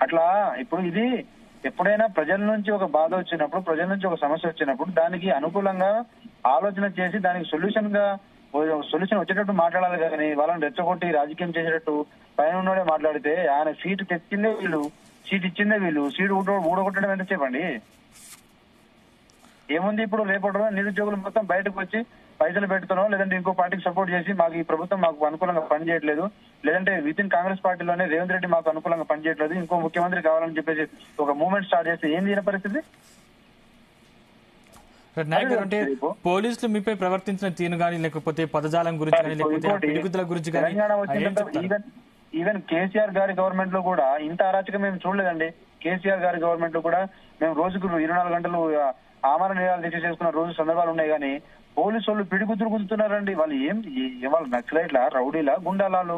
అట్లా ఇప్పుడు ఇది ఎప్పుడైనా ప్రజల నుంచి ఒక బాధ వచ్చినప్పుడు, ప్రజల నుంచి ఒక సమస్య వచ్చినప్పుడు దానికి అనుకూలంగా ఆలోచన చేసి దానికి సొల్యూషన్ వచ్చేటట్టు మాట్లాడాలి కానీ వాళ్ళని రెచ్చగొట్టి రాజకీయం చేసేటట్టు పైన ఉన్నోడే మాట్లాడితే ఆయన సీటు తెచ్చిందే వీళ్ళు, సీట్ ఇచ్చిందే వీళ్ళు, సీటు ఊడగొట్టడం ఎంత చెప్పండి? ఏముంది ఇప్పుడు రేపటి రోజు నిరుద్యోగులు మొత్తం బయటకు వచ్చి పైసలు పెడుతున్నాం, లేదంటే ఇంకో పార్టీకి సపోర్ట్ చేసి మాకు ఈ ప్రభుత్వం మాకు అనుకూలంగా పనిచేయట్లేదు, లేదంటే విత్ ఇన్ కాంగ్రెస్ పార్టీలోనే రేవంత్ రెడ్డి మాకు అనుకూలంగా పనిచేయట్లేదు, ఇంకో ముఖ్యమంత్రి కావాలని చెప్పేసి ఒక మూవ్మెంట్ స్టార్ట్ చేస్తే ఏం చేయని పరిస్థితి? నాయక్ గారు, అంటే పోలీసులు మీపై ప్రవర్తించిన తీరు కానీ, లేకపోతే పదజాలం గురించి కానీ, లేకపోతే పిడుగుదల గురించి కానీ ఈవెన్ కేసీఆర్ గారి గవర్నమెంట్ లో కూడా ఇంత అరాచకం మేము చూడలేదండి. కేసీఆర్ గారి గవర్నమెంట్ లో కూడా మేము రోజుకు 24 గంటలు ఆమరణ నిరాలు దీక్ష చేసుకున్న రోజు సందర్భాలు ఉన్నాయి కానీ పోలీసు వాళ్ళు పిడిగుద్దులు గుద్దుతున్నారండి. వాళ్ళు వాళ్ళు నక్సలైట్ల, రౌడీలా, గుండాలాలు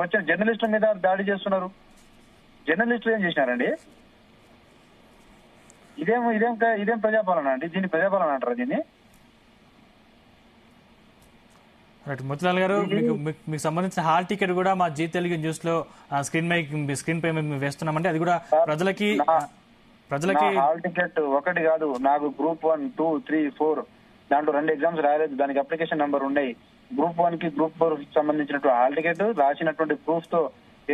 వచ్చిన జర్నలిస్టుల మీద దాడి చేస్తున్నారు. జర్నలిస్టులు ఏం చేసినారండి? ఇదేం ప్రజాపాలన అండి? దీన్ని ప్రజాపాలన అంటారా దీన్ని? మోతిలాల్ గారు, మీకు సంబంధించిన హాల్ టికెట్ కూడా మా జీ తెలుగు న్యూస్ లో స్క్రీన్ పై మేము వేస్తున్నామంటే అది కూడా ప్రజలకి హాల్ టికెట్ ఒకటి కాదు, నాకు గ్రూప్ 1, 2, 3, 4 దాంట్లో 2 ఎగ్జామ్స్ రాయలేదు, దానికి అప్లికేషన్ నెంబర్ ఉన్నాయి. గ్రూప్ 1 కి గ్రూప్ 4 కి సంబంధించినటువంటి హాల్ టికెట్ రాసినటువంటి ప్రూఫ్ తో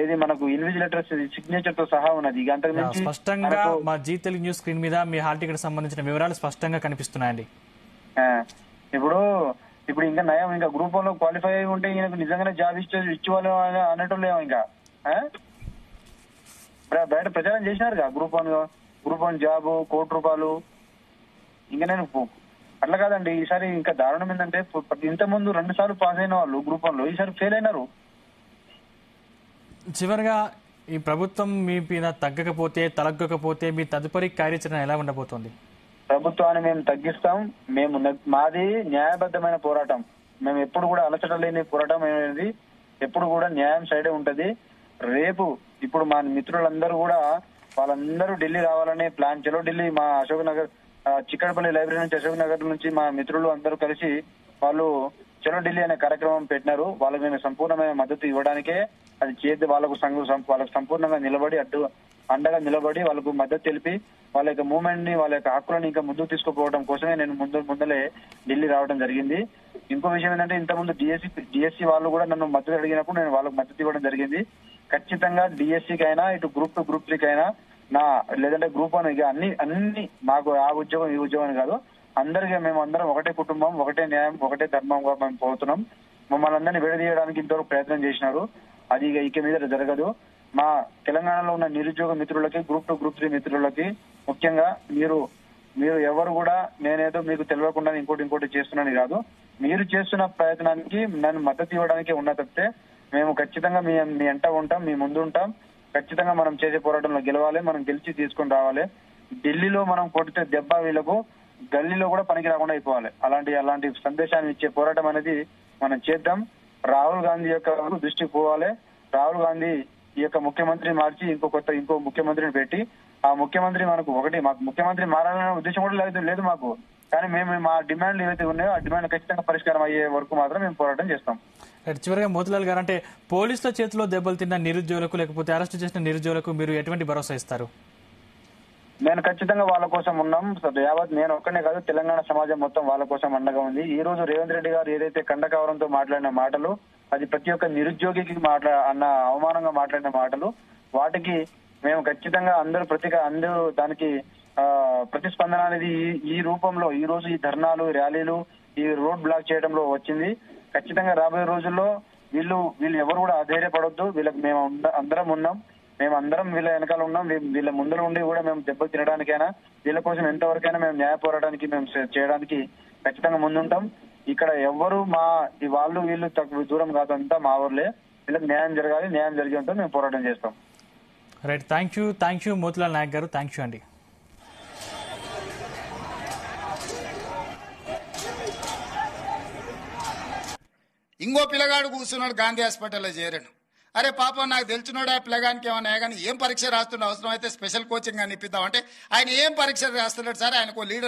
ఏది మనకు ఇన్విజిలేటర్ సిగ్నేచర్ తో సహా ఉన్నది. అంతకు స్పష్టంగా మా జీ తెలుగు న్యూస్ స్క్రీన్ మీద మీ హాల్ టికెట్ సంబంధించిన వివరాలు స్పష్టంగా కనిపిస్తున్నాయండి. ఇప్పుడు ఇంకా నయం, ఇంకా గ్రూప్ 1 లో క్వాలిఫై అయి ఉంటే ఈయనకు నిజంగానే జాబ్ ఇచ్చేవాళ్ళు అనేటోళ్ళేమో. ఇంకా బయట ప్రచారం చేసినారుగా గ్రూప్ 1 జాబ్ ₹1 ఇంకా నేను అట్లా కాదండి. ఈసారి ఇంకా దారుణం ఏంటంటే ఇంత ముందు 2 సార్లు పాస్ అయిన వాళ్ళు గ్రూప్ 1 లో ఈసారి ఫెయిల్ అయినారు. చివరిగా ఈ ప్రభుత్వం మీ మీద తగ్గకపోతే మీ తదుపరి కార్యాచరణ ఎలా ఉండబోతోంది? ప్రభుత్వాన్ని మేము తగ్గిస్తాం. మాది న్యాయబద్ధమైన పోరాటం. మేము ఎప్పుడు కూడా అలసట లేని పోరాటం అనేది ఎప్పుడు కూడా న్యాయం సైడే ఉంటది. రేపు ఇప్పుడు మా మిత్రులందరూ కూడా వాళ్ళందరూ ఢిల్లీ రావాలనే ప్లాన్. చలో ఢిల్లీ, మా అశోక్ నగర్ చిక్కడపల్లి లైబ్రరీ నుంచి అశోక్ నగర్ నుంచి మా మిత్రులు అందరూ కలిసి వాళ్ళు చలో ఢిల్లీ అనే కార్యక్రమం పెట్టినారు. వాళ్ళకి మేము సంపూర్ణమైన మద్దతు ఇవ్వడానికే అది చేద్ది. వాళ్ళకు సంపూర్ణంగా నిలబడి అండగా నిలబడి వాళ్ళకు మద్దతు తెలిపి వాళ్ళ యొక్క మూవ్మెంట్ ని, వాళ్ళ యొక్క హక్కులను ఇంకా ముందుకు తీసుకుపోవడం కోసమే నేను ముందలే ఢిల్లీ రావడం జరిగింది. ఇంకో విషయం ఏంటంటే ఇంతకుముందు డిఎస్సి వాళ్ళు కూడా నన్ను మద్దతు అడిగినప్పుడు నేను వాళ్ళకు మద్దతు ఇవ్వడం జరిగింది. ఖచ్చితంగా డిఎస్సికి అయినా, ఇటు గ్రూప్ 2 గ్రూప్ 3కి అయినా, లేదంటే గ్రూప్ 1 ఇక అన్ని మాకు ఆ ఉద్యోగం ఈ ఉద్యోగం కాదు, అందరికీ మేము అందరం ఒకటే కుటుంబం, ఒకటే న్యాయం, ఒకటే ధర్మంగా మేము పోతున్నాం. మమ్మల్ని అందరినీ విడదీయడానికి ఇంతవరకు ప్రయత్నం చేసినారు. అది ఇక మీద జరగదు. మా తెలంగాణలో ఉన్న నిరుద్యోగ మిత్రులకి, గ్రూప్ 2 గ్రూప్ 3 మిత్రులకి ముఖ్యంగా మీరు ఎవరు కూడా నేనేదో మీకు తెలియకుండా ఇంకోటి చేస్తున్నాను కాదు. మీరు చేస్తున్న ప్రయత్నానికి నన్ను మద్దతు ఇవ్వడానికి ఉన్న తప్పితే మేము ఖచ్చితంగా మీ ఎంట ఉంటాం, మీ ముందు ఉంటాం. ఖచ్చితంగా మనం చేసే పోరాటంలో గెలవాలి, మనం గెలిచి తీసుకొని రావాలి. ఢిల్లీలో మనం కొడితే దెబ్బ వీళ్ళకు గల్లీలో కూడా పనికి రాకుండా అయిపోవాలి. అలాంటి సందేశాన్ని ఇచ్చే పోరాటం అనేది మనం చేద్దాం. రాహుల్ గాంధీ యొక్క దృష్టికి పోవాలి. రాహుల్ గాంధీ ఈ యొక్క ముఖ్యమంత్రిని మార్చి ఇంకో ముఖ్యమంత్రిని పెట్టి ఆ ముఖ్యమంత్రి మాకు ముఖ్యమంత్రి మారాలనే ఉద్దేశం కూడా లేదు మాకు. కానీ మేము మా డిమాండ్లు ఏవైతే ఉన్నాయో ఆ డిమాండ్ ఖచ్చితంగా పరిష్కారం అయ్యే వరకు మాత్రం మేము పోరాటం చేస్తాం. చివరిగా మోతిలాల్ గారు, అంటే పోలీసుల చేతిలో దెబ్బలు తిన్న నిరుద్యోగులకు లేకపోతే అరెస్టు చేసిన నిరుద్యోగులకు మీరు ఎటువంటి భరోసా ఇస్తారు? నేను ఖచ్చితంగా వాళ్ళ కోసం ఉన్నాం. నేను ఒక్కనే కాదు, తెలంగాణ సమాజం మొత్తం వాళ్ళ కోసం అండగా ఉంది. ఈ రోజు రేవంత్ రెడ్డి గారు ఏదైతే కండకవరంతో మాట్లాడిన మాటలు, అది ప్రతి ఒక్క నిరుద్యోగికి అవమానంగా మాట్లాడిన మాటలు, వాటికి మేము ఖచ్చితంగా అందరూ దానికి ప్రతిస్పందన అనేది ఈ రూపంలో ఈ రోజు ఈ ధర్నాలు, ర్యాలీలు, ఈ రోడ్ బ్లాక్ చేయడంలో వచ్చింది. ఖచ్చితంగా రాబోయే రోజుల్లో వీళ్ళు ఎవరు కూడా అధైర్యపడొద్దు. వీళ్ళకి మేము అందరం ఉన్నాం. మేము అందరం వీళ్ళ వెనకాల ఉన్నాం. వీళ్ళ ముందర ఉండి కూడా మేము దెబ్బలు తినడానికైనా, వీళ్ళ కోసం ఎంతవరకైనా మేము న్యాయ పోరాటానికి మేము చేయడానికి ఖచ్చితంగా ముందుంటాం. ఇక్కడ ఎవరు వాళ్ళు వీళ్ళు తక్కువ దూరం కాదంతా మా ఊర్లే. వీళ్ళకి న్యాయం జరగాలి. న్యాయం జరిగేంత మేము పోరాటం చేస్తాం. Right, thank you Motilal Nayak garu. Thank you అండి. ఇంకో పిల్లగాడు కూర్చున్నాడు గాంధీ హాస్పిటల్లో చేరాడు. అరే పాపం నాకు తెలిసినోడు ఆ పిల్లగానికి ఏమన్నా కానీ ఏం పరీక్ష రాస్తుండే, అవసరం అయితే స్పెషల్ కోచింగ్ అని ఇప్పిద్దాం అంటే ఆయన ఏం పరీక్ష రాస్తున్నాడు సార్, ఆయనకు లీడర్